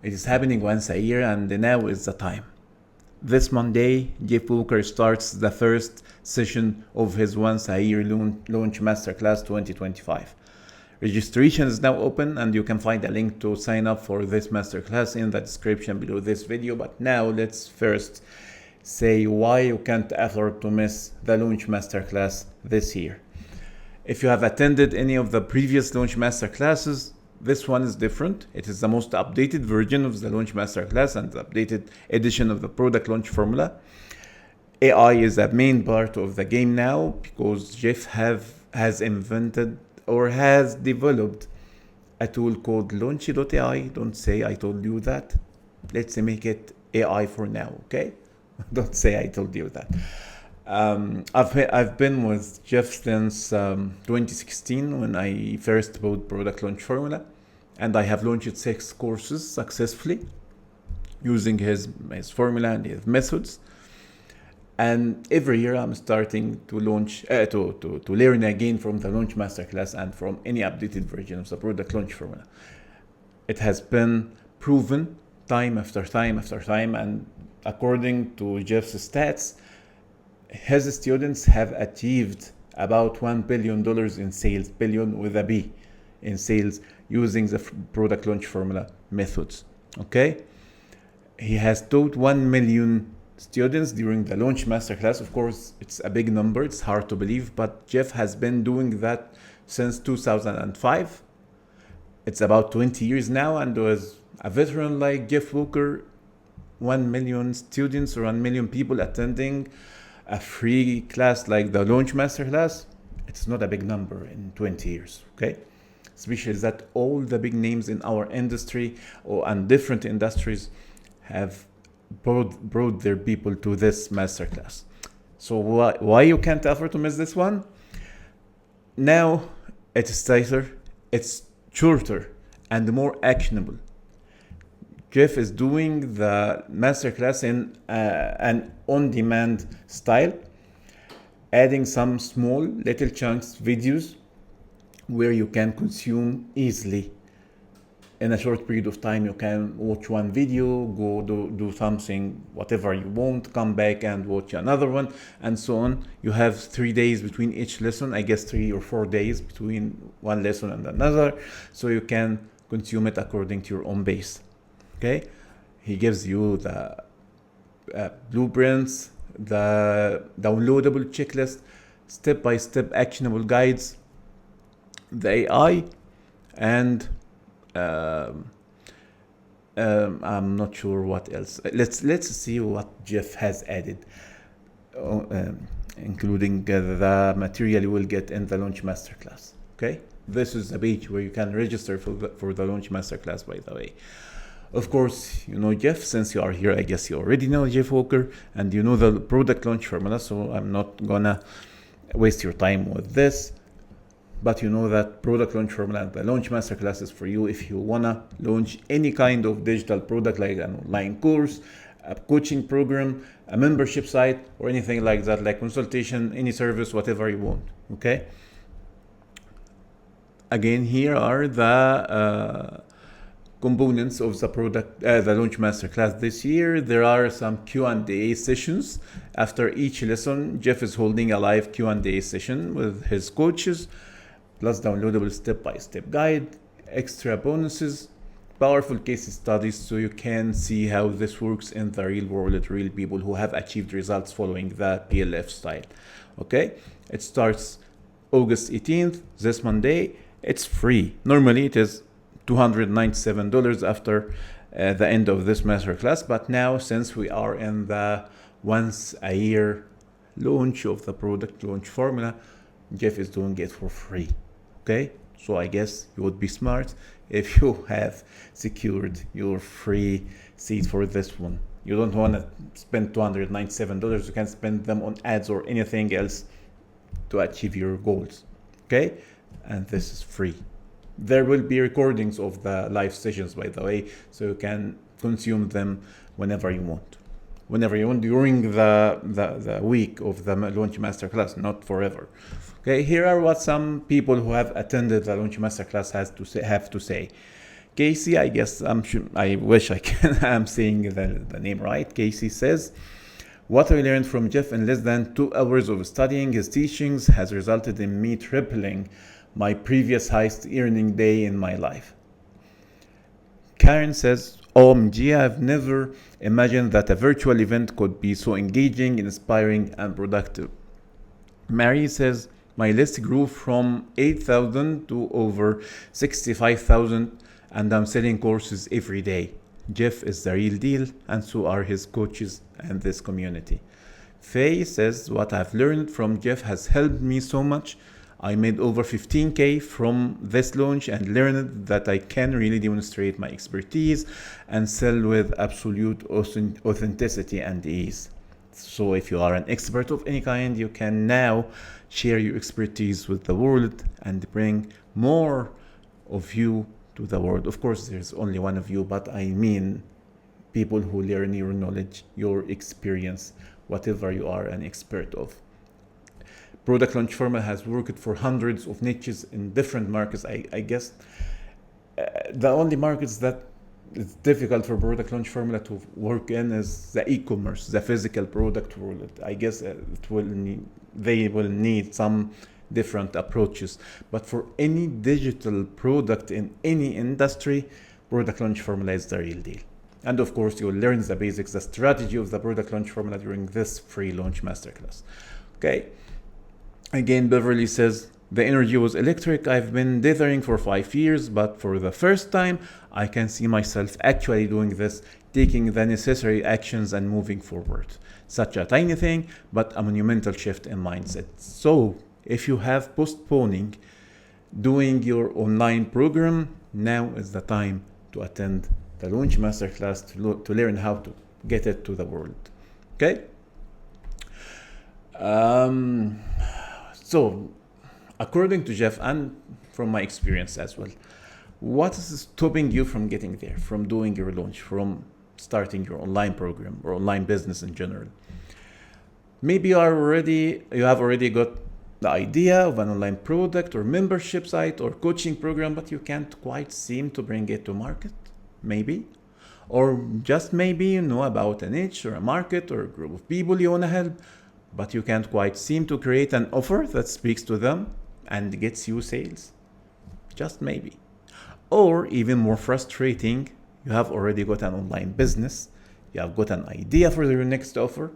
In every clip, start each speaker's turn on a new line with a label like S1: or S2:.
S1: It is happening once a year, and now is the time. This Monday, Jeff Walker starts the first session of his once a year launch Masterclass 2025. Registration is now open, and you can find a link to sign up for this Masterclass in the description below this video. But now let's first say why you can't afford to miss the launch Masterclass this year. If you have attended any of the previous launch Masterclasses, this one is different. It is the most updated version of the launch Masterclass and the updated edition of the product launch formula. AI is a main part of the game now because Jeff has invented or has developed a tool called Launchy.ai. Don't say I told you that. Let's make it AI for now, okay? Don't say I told you that. I've been with Jeff since 2016 when I first bought product launch formula, and I have launched 6 courses successfully using his formula and his methods. And every year I'm starting to launch to learn again from the launch masterclass and from any updated version of the product launch formula. It has been proven time after time after time, and according to Jeff's stats, his students have achieved about $1 billion in sales, billion with a B, in sales using the product launch formula methods. Okay, he has taught 1 million students during the launch masterclass. Of course, it's a big number, it's hard to believe, but Jeff has been doing that since 2005. It's about 20 years now, and was a veteran like Jeff Walker, 1 million students or 1 million people attending a free class like the launch masterclass. It's not a big number in 20 years, okay? Especially that all the big names in our industry and different industries have brought their people to this masterclass. So why you can't afford to miss this one? Now it's tighter, it's shorter, and more actionable. Jeff is doing the masterclass in an on-demand style, adding some small little chunks videos where you can consume easily. In a short period of time, you can watch one video, go do something, whatever you want, come back and watch another one, and so on. You have 3 days between each lesson, I guess 3 or 4 days between one lesson and another, so you can consume it according to your own pace. Okay, he gives you the blueprints, the downloadable checklist, step-by-step actionable guides, the AI, and I'm not sure what else. Let's see what Jeff has added, including the material you will get in the launch masterclass. Okay, this is the page where you can register for the launch masterclass, by the way. Of course, you know Jeff. Since you are here, I guess you already know Jeff Walker, and you know the product launch formula, so I'm not gonna waste your time with this. But you know that product launch formula and the launch masterclass is for you if you wanna launch any kind of digital product, like an online course, a coaching program, a membership site, or anything like that, like consultation, any service, whatever you want. Okay. Again, here are the components of the product, the launch masterclass this year. There are some Q&A sessions after each lesson. Jeff is holding a live Q&A session with his coaches, plus downloadable step-by-step guide, extra bonuses, powerful case studies, so you can see how this works in the real world, real people who have achieved results following the PLF style. Okay, it starts August 18th, this Monday. It's free. Normally it is $297 after the end of this masterclass, but now since we are in the once a year launch of the product launch formula, Jeff is doing it for free. Okay, so I guess you would be smart if you have secured your free seat for this one. You don't want to spend $297. You can spend them on ads or anything else to achieve your goals. Okay, and this is free. There will be recordings of the live sessions, by the way, so you can consume them whenever you want. Whenever you want during the week of the launch masterclass, not forever. Okay, here are what some people who have attended the launch masterclass have to say. Casey, I guess I wish I can. I'm saying the name right. Casey says, what I learned from Jeff in less than 2 hours of studying his teachings has resulted in me tripling my previous highest earning day in my life. Karen says, OMG, I've never imagined that a virtual event could be so engaging, inspiring, and productive. Mary says, my list grew from 8,000 to over 65,000, and I'm selling courses every day. Jeff is the real deal, and so are his coaches and this community. Faye says, what I've learned from Jeff has helped me so much. I made over 15K from this launch and learned that I can really demonstrate my expertise and sell with absolute authenticity and ease. So if you are an expert of any kind, you can now share your expertise with the world and bring more of you to the world. Of course, there's only one of you, but I mean people who learn your knowledge, your experience, whatever you are an expert of. Product Launch Formula has worked for hundreds of niches in different markets. I guess the only markets that it's difficult for Product Launch Formula to work in is the e-commerce, the physical product world. I guess they will need some different approaches. But for any digital product in any industry, Product Launch Formula is the real deal. And of course, you'll learn the basics, the strategy of the Product Launch Formula during this free launch masterclass. Okay. Again, Beverly says, the energy was electric. I've been dithering for 5 years, but for the first time, I can see myself actually doing this, taking the necessary actions and moving forward. Such a tiny thing, but a monumental shift in mindset. So, if you have postponing doing your online program, now is the time to attend the launch masterclass to learn how to get it to the world. Okay? So, according to Jeff and from my experience as well, what is stopping you from getting there, from doing your launch, from starting your online program or online business in general? Maybe you have already got the idea of an online product or membership site or coaching program, but you can't quite seem to bring it to market, maybe. Or just maybe you know about a niche or a market or a group of people you want to help, but you can't quite seem to create an offer that speaks to them and gets you sales. Just maybe. Or even more frustrating, you have already got an online business, you have got an idea for your next offer,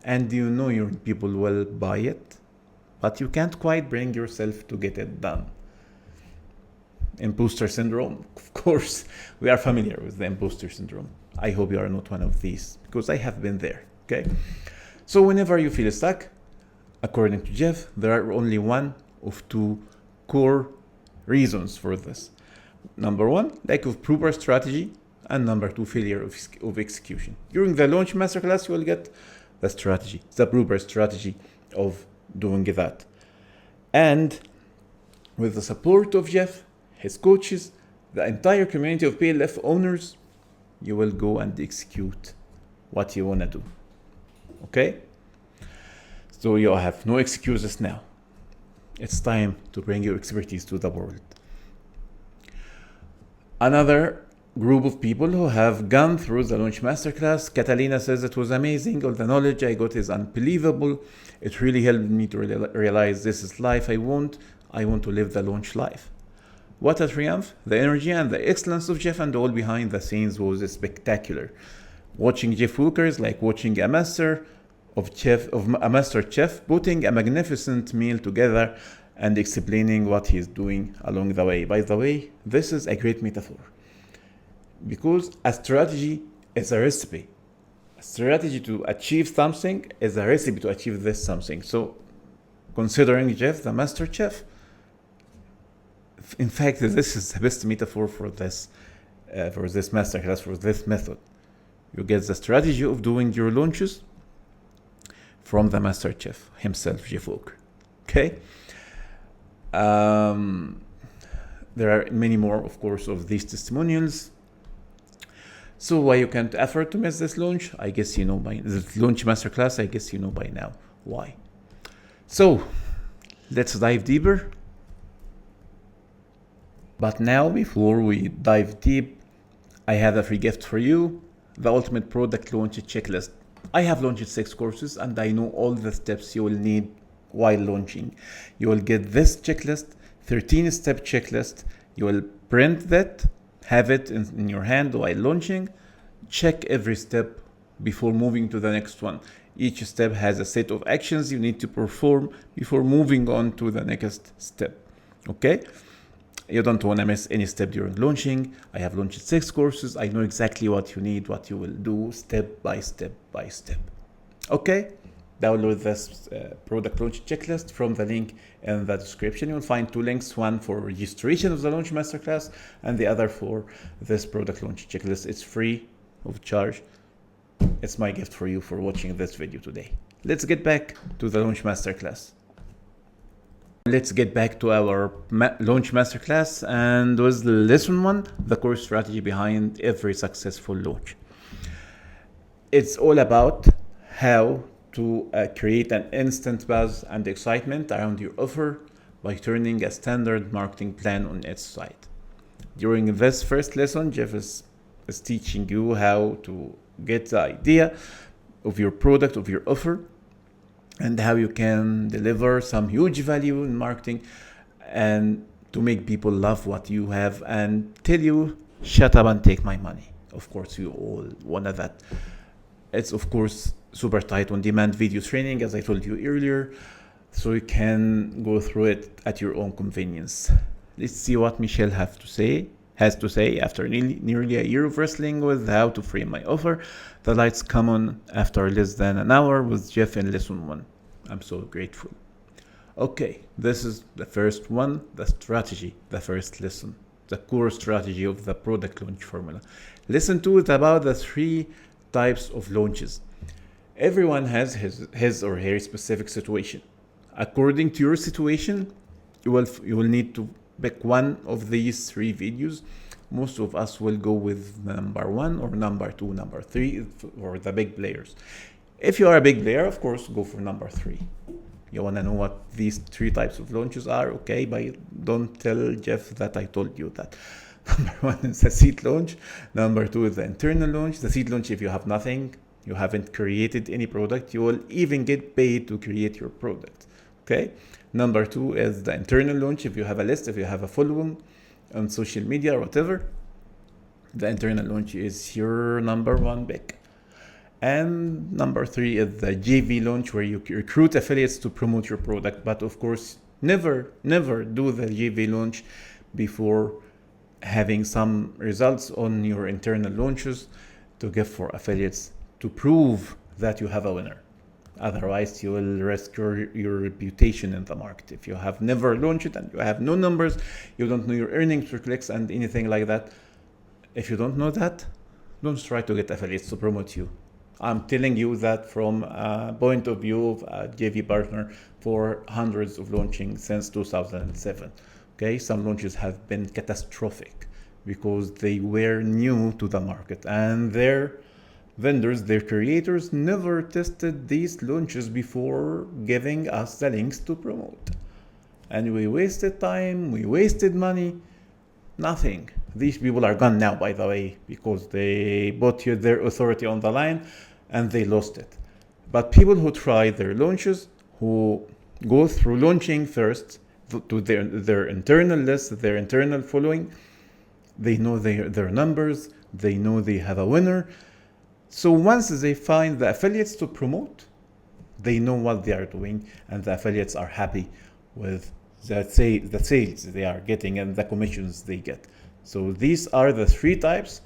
S1: and you know your people will buy it, but you can't quite bring yourself to get it done. Imposter syndrome, of course, we are familiar with the imposter syndrome. I hope you are not one of these, because I have been there, okay? So whenever you feel stuck, according to Jeff, there are only one of two core reasons for this. Number one, lack of proper strategy, and number two, failure of execution. During the launch masterclass, you will get the strategy, the proper strategy of doing that. And with the support of Jeff, his coaches, the entire community of PLF owners, you will go and execute what you want to do. Okay? So you have no excuses now. It's time to bring your expertise to the world. Another group of people who have gone through the launch masterclass, Catalina says it was amazing. All the knowledge I got is unbelievable. It really helped me to realize this is life I want. I want to live the launch life. What a triumph. The energy and the excellence of Jeff and all behind the scenes was spectacular. Watching Jeff Walker is like watching a master chef putting a magnificent meal together and explaining what he's doing along the way. By the way, this is a great metaphor because a strategy is a recipe. A strategy to achieve something is a recipe to achieve this something. So considering Jeff the master chef, in fact, this is the best metaphor for this masterclass, for this method. You get the strategy of doing your launches from the master chef himself, Jeff Walker. Okay? There are many more, of course, of these testimonials. So why you can't afford to miss this launch? I guess you know by this launch masterclass. I guess you know by now why. So let's dive deeper. But now, before we dive deep, I have a free gift for you, the Ultimate Product Launch Checklist. I have launched 6 courses and I know all the steps you will need while launching. You will get this checklist, 13-step checklist. You will print that, have it in your hand while launching. Check every step before moving to the next one. Each step has a set of actions you need to perform before moving on to the next step. Okay? You don't want to miss any step during launching. I have launched 6 courses. I know exactly what you need, what you will do step by step by step. Okay? Download this product launch checklist from the link in the description. You'll find 2 links, one for registration of the Launch Masterclass and the other for this product launch checklist. It's free of charge. It's my gift for you for watching this video today. Let's get back to the Launch Masterclass. Let's get back to our Launch Masterclass, and with lesson 1, the core strategy behind every successful launch. It's all about how to create an instant buzz and excitement around your offer by turning a standard marketing plan on its side. During this first lesson, Jeff is teaching you how to get the idea of your product, of your offer, and how you can deliver some huge value in marketing and to make people love what you have and tell you, shut up and take my money. Of course, you all want that. It's, of course, super tight on demand video training, as I told you earlier, so you can go through it at your own convenience. Let's see what Michelle has to say after nearly a year of wrestling with how to frame my offer. The lights come on after less than an hour with Jeff in lesson 1. I'm so grateful. Okay, this is the first one, the strategy, the first lesson, the core strategy of the product launch formula. Lesson 2 is about the 3 types of launches. Everyone has his or her specific situation. According to your situation, you will need to pick one of these 3 videos. Most of us will go with number 1 or number 2, number 3 for the big players. If you are a big player, of course, go for number 3. You want to know what these 3 types of launches are? Okay, but don't tell Jeff that I told you that. Number 1 is the seed launch. Number 2 is the internal launch. The seed launch, if you have nothing, you haven't created any product, you will even get paid to create your product. Okay. Number 2 is the internal launch. If you have a list, if you have a following on social media or whatever, the internal launch is your number 1 pick. And number 3 is the JV launch, where you recruit affiliates to promote your product. But of course, never do the JV launch before having some results on your internal launches to give for affiliates to prove that you have a winner. Otherwise, you will risk your reputation in the market. If you have never launched it and you have no numbers, you don't know your earnings per clicks and anything like that. If you don't know that, don't try to get affiliates to promote you. I'm telling you that from a point of view of a JV partner for hundreds of launching since 2007. Okay, some launches have been catastrophic because they were new to the market and their vendors, their creators, never tested these launches before giving us the links to promote. And we wasted time, we wasted money, nothing. These people are gone now, by the way, because they put their authority on the line and they lost it. But people who try their launches, who go through launching first to their internal list, their internal following, they know their numbers, they know they have a winner. So once they find the affiliates to promote, they know what they are doing, and the affiliates are happy with the sales they are getting and the commissions they get. So these are the 3 types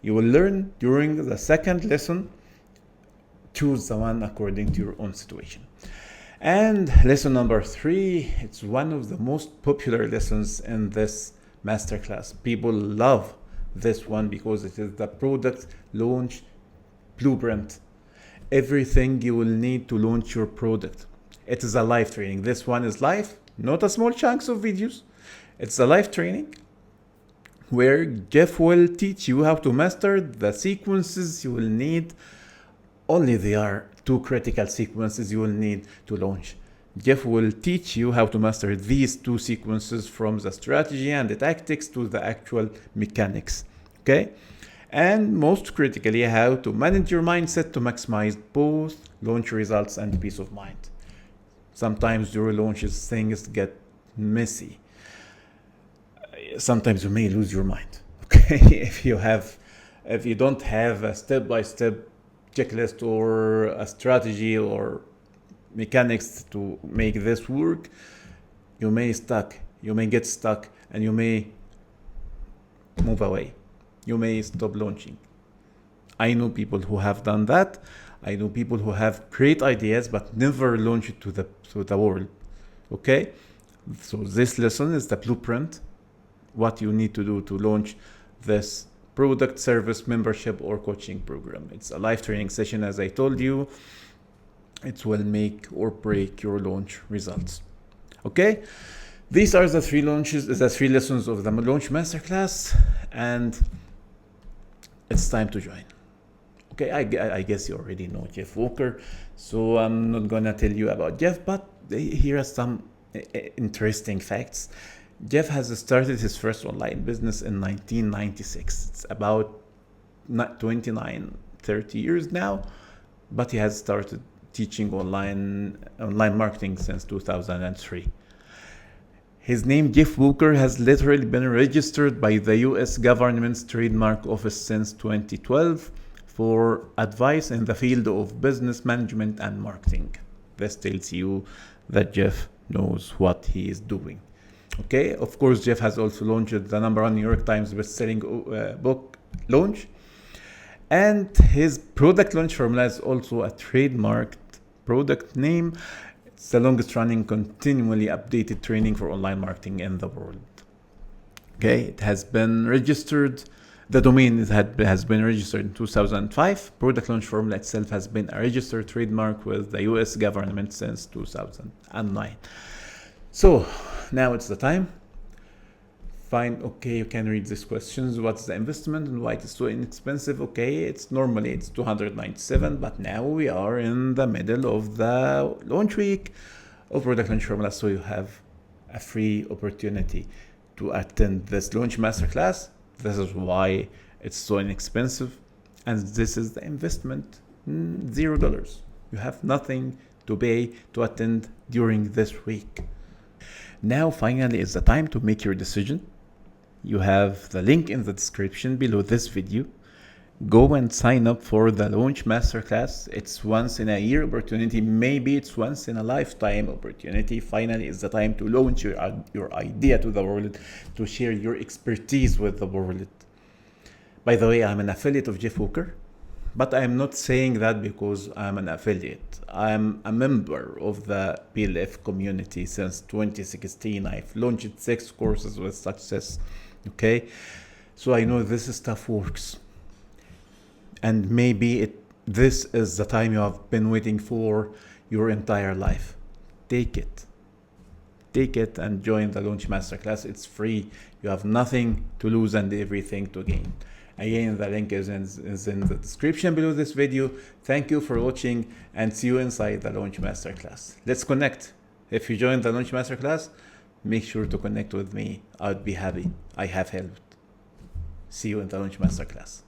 S1: you will learn during the second lesson. Choose the one according to your own situation. And lesson number 3, it's one of the most popular lessons in this masterclass. People love this one because it is the product launch blueprint. Everything you will need to launch your product. It is a live training. This one is live, not a small chunks of videos. It's a live training where Jeff will teach you how to master the sequences you will need. Only there are 2 critical sequences you will need to launch. Jeff will teach you how to master these two sequences, from the strategy and the tactics to the actual mechanics. Okay? And most critically, how to manage your mindset to maximize both launch results and peace of mind. Sometimes during launches, things get messy. Sometimes you may lose your mind. Okay? If you don't have a step-by-step checklist or a strategy or mechanics to make this work, you may get stuck, and you may move away. You may stop launching. I know people who have done that. I know people who have great ideas but never launch it to the world. Okay? So this lesson is the blueprint, what you need to do to launch this product, service, membership, or coaching program. It's a live training session, as I told you. It will make or break your launch results. Okay? These are the three lessons of the Launch Masterclass, and it's time to join. Okay, I guess you already know Jeff Walker, so I'm not gonna tell you about Jeff, but here are some interesting facts. Jeff has started his first online business in 1996. It's about 29, 30 years now, but he has started teaching online marketing since 2003. His name, Jeff Walker, has literally been registered by the US government's trademark office since 2012 for advice in the field of business management and marketing. This tells you that Jeff knows what he is doing. Okay, of course, Jeff has also launched the #1 New York Times best-selling book, Launch. And his product launch formula is also a trademarked product name. It's the longest running, continually updated training for online marketing in the world. Okay, it has been registered. The domain has been registered in 2005. Product launch formula itself has been a registered trademark with the US government since 2009. So now it's the time. Fine, okay, you can read these questions. What's the investment and why it's so inexpensive? Okay, it's $297, but now we are in the middle of the launch week of Product Launch Formula, so you have a free opportunity to attend this launch masterclass. This is why it's so inexpensive, and this is the investment, $0. You have nothing to pay to attend during this week. Now finally is the time to make your decision. You have the link in the description below this video. Go and sign up for the Launch Masterclass. It's once in a year opportunity. Maybe it's once in a lifetime opportunity. Finally is the time to launch your idea to the world, to share your expertise with the world. By the way, I'm an affiliate of Jeff Walker, but I'm not saying that because I'm an affiliate. I'm a member of the PLF community since 2016. I've launched 6 courses with success. Okay, so I know this stuff works, and maybe this is the time you have been waiting for your entire life. Take it and join the Launch Masterclass. It's free. You have nothing to lose and everything to gain. Again, the link is in the description below this video. Thank you for watching, and see you inside the Launch Masterclass. Let's connect. If you join the Launch Masterclass, make sure to connect with me. I'd be happy. I have helped. See you in the Launch Masterclass.